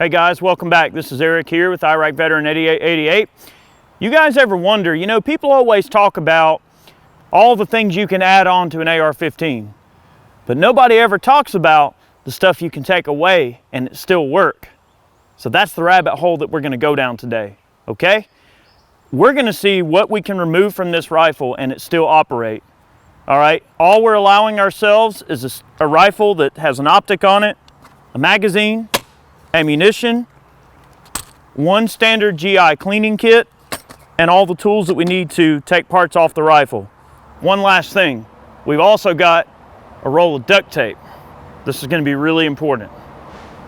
Hey guys, welcome back. This is Eric here with Iraq Veteran 8888. You guys ever wonder, you know, people always talk about all the things you can add on to an AR-15, but nobody ever talks about the stuff you can take away and it still work. So that's the rabbit hole that we're going to go down today, okay? We're going to see what we can remove from this rifle and it still operate. All right, all we're allowing ourselves is a rifle that has an optic on it, a magazine, ammunition, one standard GI cleaning kit, and all the tools that we need to take parts off the rifle. One last thing, we've also got a roll of duct tape. This is going to be really important.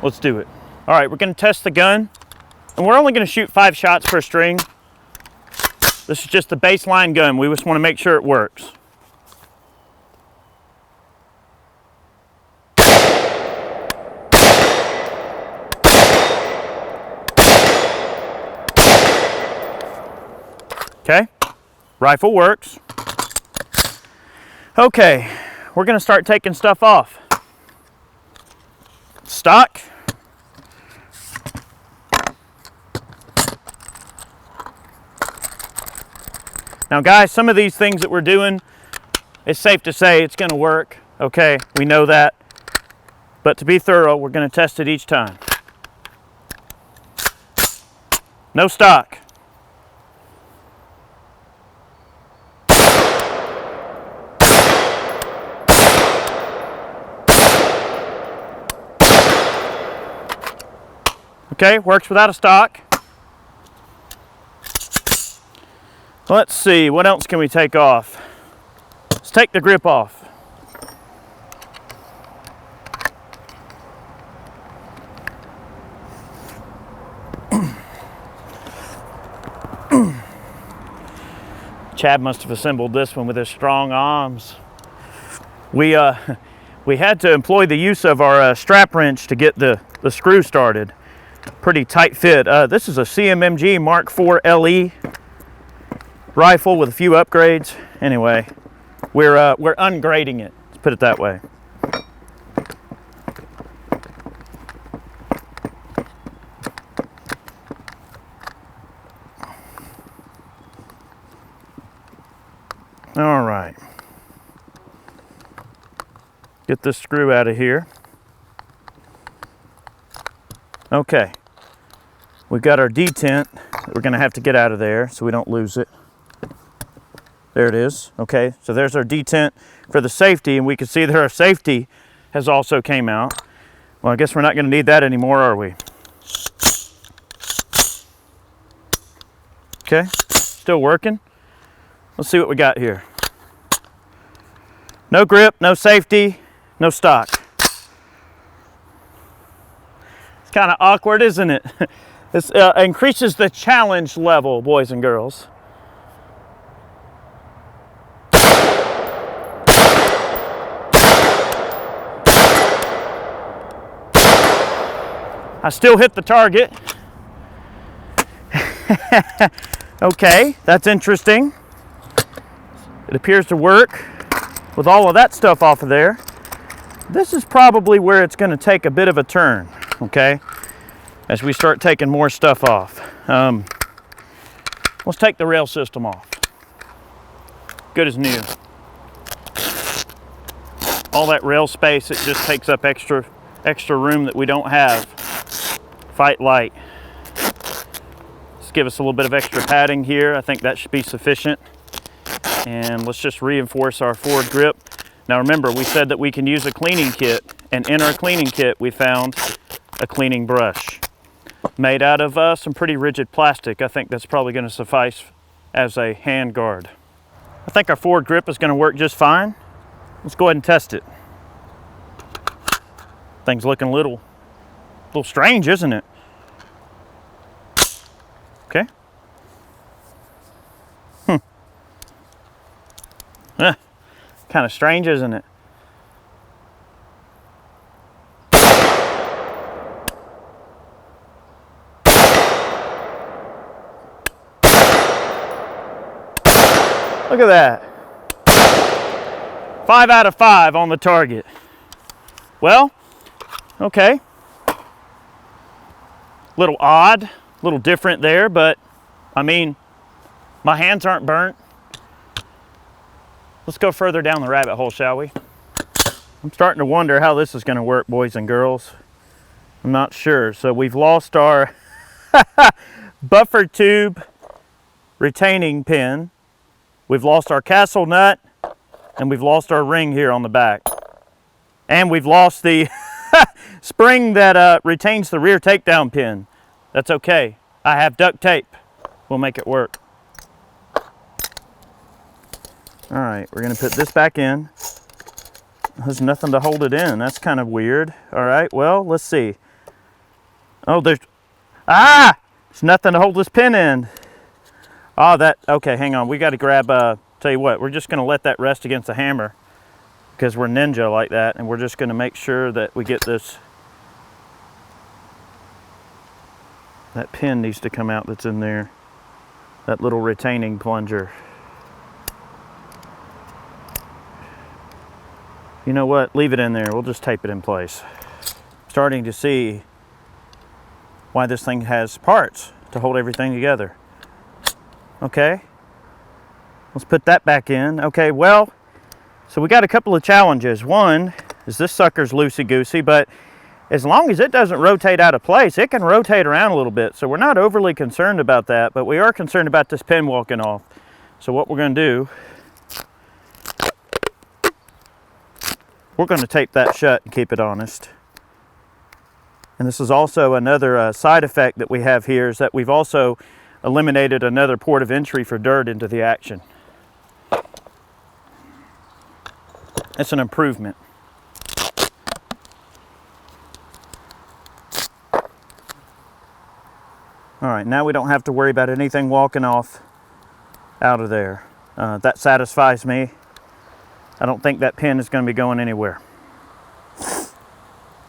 Let's do it. All right, we're going to test the gun, and we're only going to shoot 5 shots per string. This is just the baseline gun. We just want to make sure it works. Okay, rifle works. Okay, we're gonna start taking stuff off. Stock. Now guys, some of these things that we're doing, it's safe to say it's gonna work. Okay, we know that. But to be thorough, we're gonna test it each time. No stock. Okay, works without a stock. Let's see, what else can we take off? Let's take the grip off. Chad must have assembled this one with his strong arms. We had to employ the use of our strap wrench to get the screw started. Pretty tight fit. This is a CMMG Mark IV LE rifle with a few upgrades. Anyway, we're ungrading it. Let's put it that way. All right. Get this screw out of here. Okay, we've got our detent that we're gonna have to get out of there so we don't lose it. There it is. Okay, so there's our detent for the safety, and we can see that our safety has also came out. Well, I guess we're not gonna need that anymore, are we? Okay, still working. Let's see what we got here. No grip, no safety, no stock. Kind of awkward, isn't it? This increases the challenge level, boys and girls. I still hit the target. Okay, that's interesting. It appears to work with all of that stuff off of there. This is probably where it's going to take a bit of a turn. Okay, as we start taking more stuff off. Let's take the rail system off. Good as new. All that rail space, it just takes up extra room that we don't have. Fight light. Let's give us a little bit of extra padding here. I think that should be sufficient. And let's just reinforce our forward grip. Now remember, we said that we can use a cleaning kit, and in our cleaning kit we found a cleaning brush made out of some pretty rigid plastic. I think that's probably going to suffice as a hand guard. I think our forward grip is going to work just fine. Let's go ahead and test it. Thing's looking a little strange, isn't it? Okay. Kind of strange, isn't it? Look at that. 5 out of 5 on the target. Well, okay. Little odd, a little different there, but I mean, my hands aren't burnt. Let's go further down the rabbit hole, shall we? I'm starting to wonder how this is going to work, boys and girls. I'm not sure. So we've lost our buffer tube retaining pin. We've lost our castle nut, and we've lost our ring here on the back. And we've lost the spring that retains the rear takedown pin. That's okay. I have duct tape. We'll make it work. All right, we're gonna put this back in. There's nothing to hold it in. That's kind of weird. All right, well, let's see. Oh, there's nothing to hold this pin in. Oh, okay, hang on. We got to grab, tell you what, we're just going to let that rest against the hammer because we're ninja like that, and we're just going to make sure that we get this. That pin needs to come out that's in there. That little retaining plunger. You know what? Leave it in there. We'll just tape it in place. Starting to see why this thing has parts to hold everything together. Okay, let's put that back in. Okay, well, so we got a couple of challenges. One is this sucker's loosey-goosey, but as long as it doesn't rotate out of place, it can rotate around a little bit. So we're not overly concerned about that, but we are concerned about this pin walking off. So what we're going to do, we're going to tape that shut and keep it honest. And this is also another side effect that we have here, is that we've also eliminated another port of entry for dirt into the action. It's an improvement. All right, now we don't have to worry about anything walking off out of there. That satisfies me. I don't think that pin is going to be going anywhere.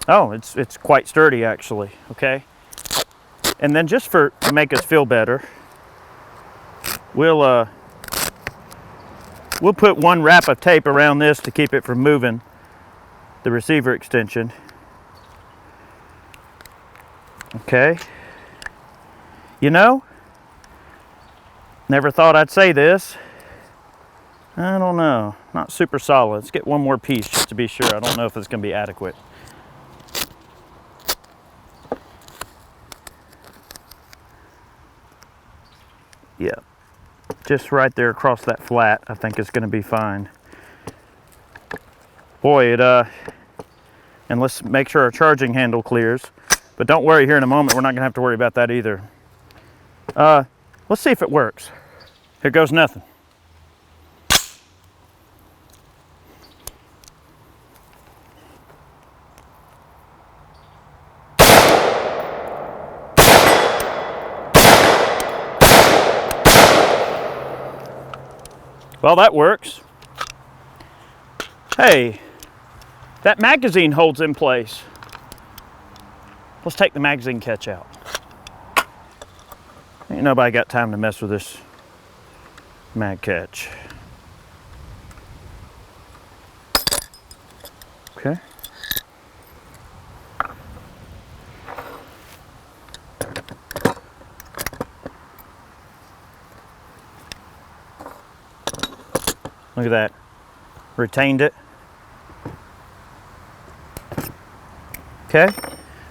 Oh, it's quite sturdy actually, okay? And then just to make us feel better, we'll put one wrap of tape around this to keep it from moving the receiver extension. Okay. You know, never thought I'd say this. I don't know, not super solid. Let's get one more piece just to be sure. I don't know if it's going to be adequate. Yeah, just right there across that flat, I think it's going to be fine. Boy, and let's make sure our charging handle clears. But don't worry, here in a moment, we're not going to have to worry about that either. Let's see if it works. Here goes nothing. Well, that works. Hey, that magazine holds in place. Let's take the magazine catch out. Ain't nobody got time to mess with this mag catch. Okay. Look at that. Retained it. Okay.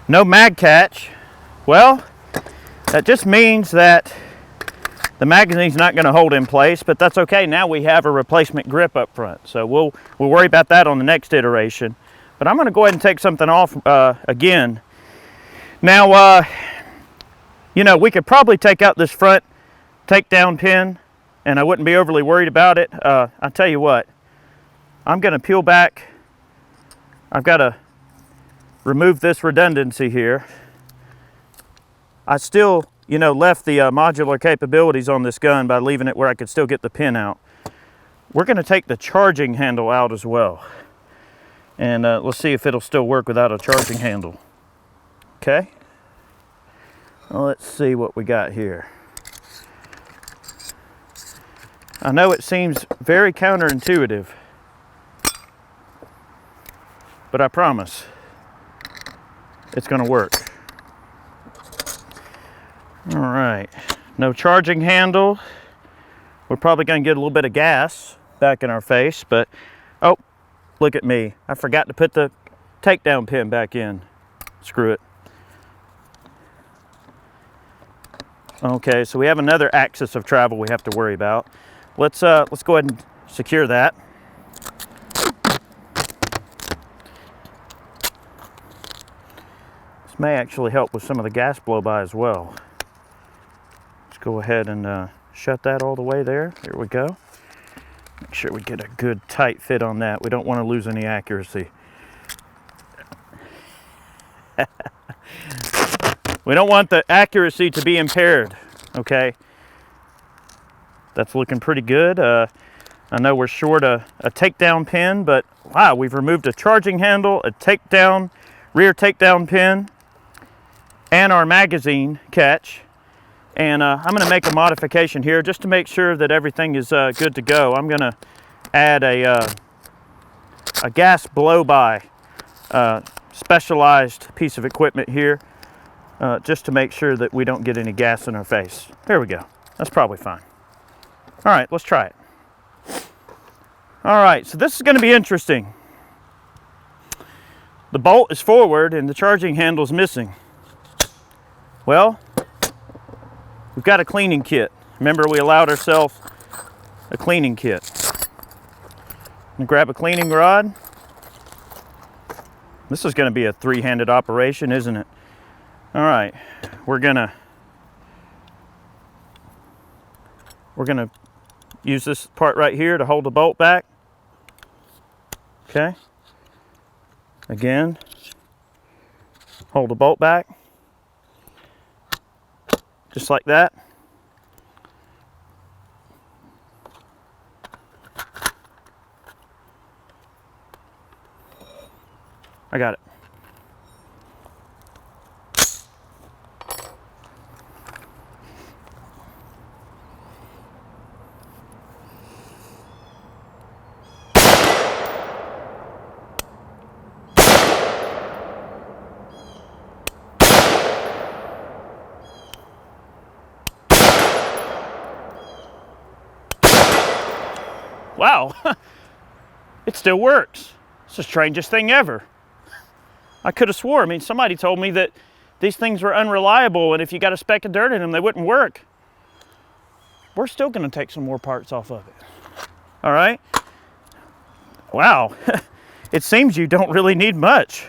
No mag catch. Well, that just means that the magazine's not going to hold in place, but that's okay. Now we have a replacement grip up front. So we'll worry about that on the next iteration. But I'm going to go ahead and take something off again. Now, you know, we could probably take out this front takedown pin, and I wouldn't be overly worried about it. I'll tell you what, I'm going to peel back. I've got to remove this redundancy here. I still, you know, left the modular capabilities on this gun by leaving it where I could still get the pin out. We're going to take the charging handle out as well. And let's see if it'll still work without a charging handle. Okay. Well, let's see what we got here. I know it seems very counterintuitive, but I promise it's going to work. All right, no charging handle. We're probably gonna get a little bit of gas back in our face, but oh, look at me. I forgot to put the takedown pin back in. Screw it. Okay, so we have another axis of travel we have to worry about. Let's go ahead and secure that. This may actually help with some of the gas blow-by as well. Let's go ahead and shut that all the way there. Here we go. Make sure we get a good tight fit on that. We don't want to lose any accuracy. We don't want the accuracy to be impaired, okay? That's looking pretty good. I know we're short a takedown pin, but wow, we've removed a charging handle, a takedown, rear takedown pin, and our magazine catch. And I'm gonna make a modification here just to make sure that everything is good to go. I'm gonna add a gas blow-by specialized piece of equipment here just to make sure that we don't get any gas in our face. There we go. That's probably fine. All right, let's try it. All right, so this is going to be interesting. The bolt is forward and the charging handle is missing. Well, we've got a cleaning kit. Remember, we allowed ourselves a cleaning kit. I'm gonna grab a cleaning rod. This is going to be a three-handed operation, isn't it? All right, we're gonna use this part right here to hold the bolt back. Okay. Again, hold the bolt back. Just like that. I got it. Wow, it still works. It's the strangest thing ever. I could have swore, I mean, somebody told me that these things were unreliable and if you got a speck of dirt in them, they wouldn't work. We're still gonna take some more parts off of it. All right. Wow, it seems you don't really need much.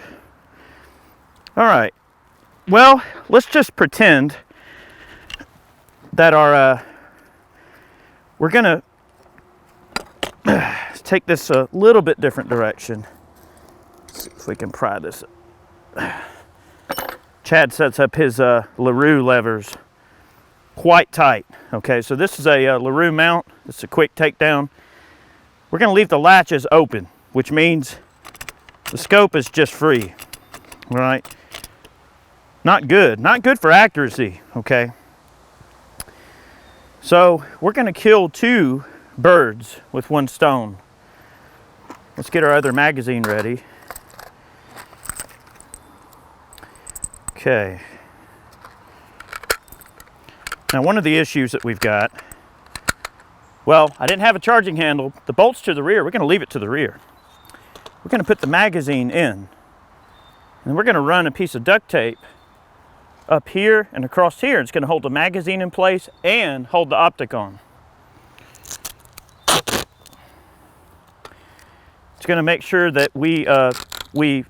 All right, well, let's just pretend that our, we're gonna take this a little bit different direction. Let's see if we can pry this. Chad sets up his LaRue levers quite tight. Okay, so this is a LaRue mount. It's a quick takedown. We're going to leave the latches open, which means the scope is just free. All right, not good for accuracy. Okay, so we're going to kill two birds with one stone. Let's get our other magazine ready. Okay. Now, one of the issues that we've got, well, I didn't have a charging handle. The bolt's to the rear. We're going to leave it to the rear. We're going to put the magazine in. And we're going to run a piece of duct tape up here and across here. It's going to hold the magazine in place and hold the optic on. It's going to make sure that we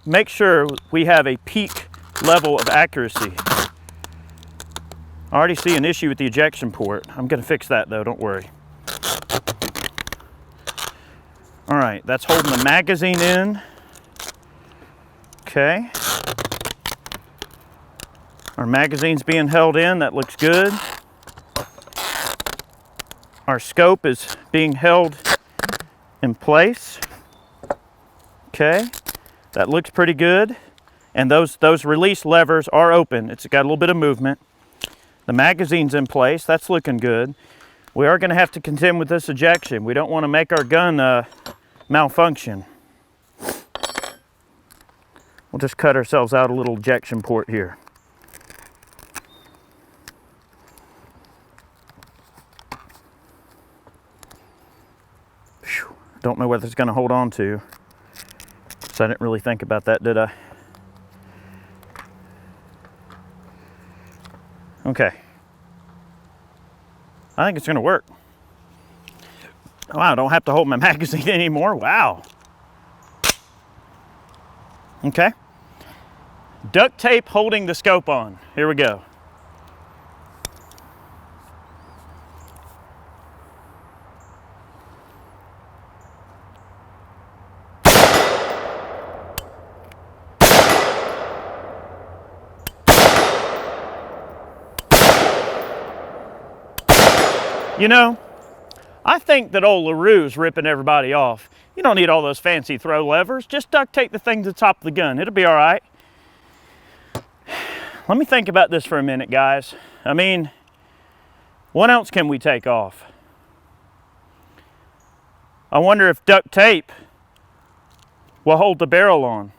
make sure we have a peak level of accuracy. I already see an issue with the ejection port. I'm going to fix that though, don't worry. All right, that's holding the magazine in. Okay. Our magazine's being held in, that looks good. Our scope is being held in place. Okay, that looks pretty good. And those release levers are open. It's got a little bit of movement. The magazine's in place, that's looking good. We are gonna have to contend with this ejection. We don't wanna make our gun malfunction. We'll just cut ourselves out a little ejection port here. Don't know whether it's going to hold on to. So I didn't really think about that, did I? Okay. I think it's going to work. Wow, I don't have to hold my magazine anymore. Wow. Okay. Duct tape holding the scope on. Here we go. You know, I think that old LaRue's ripping everybody off. You don't need all those fancy throw levers. Just duct tape the thing to the top of the gun. It'll be all right. Let me think about this for a minute, guys. I mean, what else can we take off? I wonder if duct tape will hold the barrel on.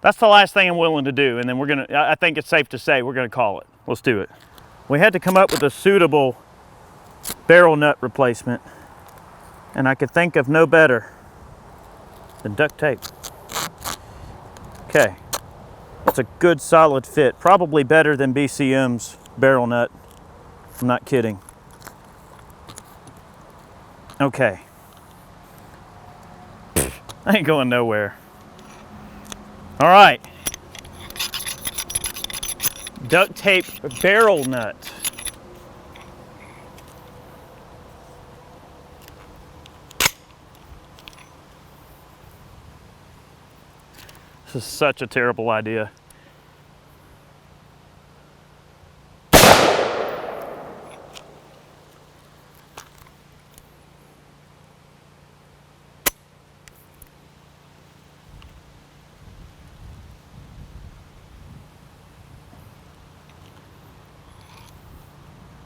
That's the last thing I'm willing to do, and then I think it's safe to say we're gonna call it. Let's do it. We had to come up with a suitable barrel nut replacement, and I could think of no better than duct tape. Okay, that's a good solid fit, probably better than BCM's barrel nut. I'm not kidding. Okay. I ain't going nowhere. All right. Duct tape barrel nut. This is such a terrible idea.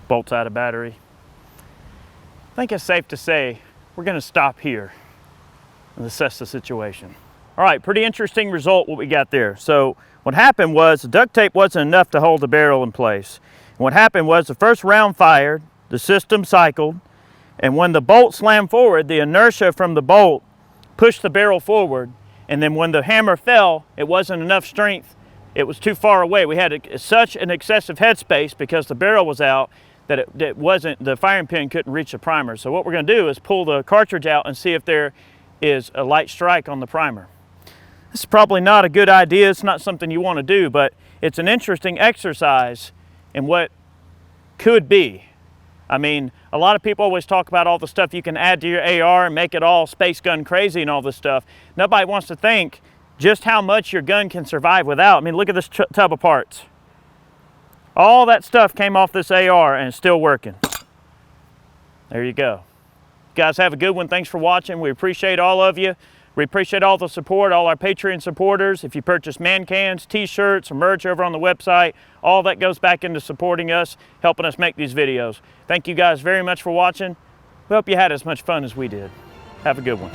Bolts out of battery. I think it's safe to say we're going to stop here and assess the situation. All right, pretty interesting result what we got there. So what happened was the duct tape wasn't enough to hold the barrel in place. And what happened was the first round fired, the system cycled, and when the bolt slammed forward, the inertia from the bolt pushed the barrel forward, and then when the hammer fell, it wasn't enough strength. It was too far away. We had such an excessive headspace because the barrel was out that the firing pin couldn't reach the primer. So what we're going to do is pull the cartridge out and see if there is a light strike on the primer. This is probably not a good idea. It's not something you want to do, but it's an interesting exercise in what could be. I mean, a lot of people always talk about all the stuff you can add to your AR and make it all space gun crazy and all this stuff. Nobody wants to think just how much your gun can survive without. I mean, look at this tub of parts. All that stuff came off this AR and it's still working. There you go. You guys have a good one. Thanks for watching. We appreciate all of you. We appreciate all the support, all our Patreon supporters. If you purchase man cans, t-shirts, or merch over on the website, all that goes back into supporting us, helping us make these videos. Thank you guys very much for watching. We hope you had as much fun as we did. Have a good one.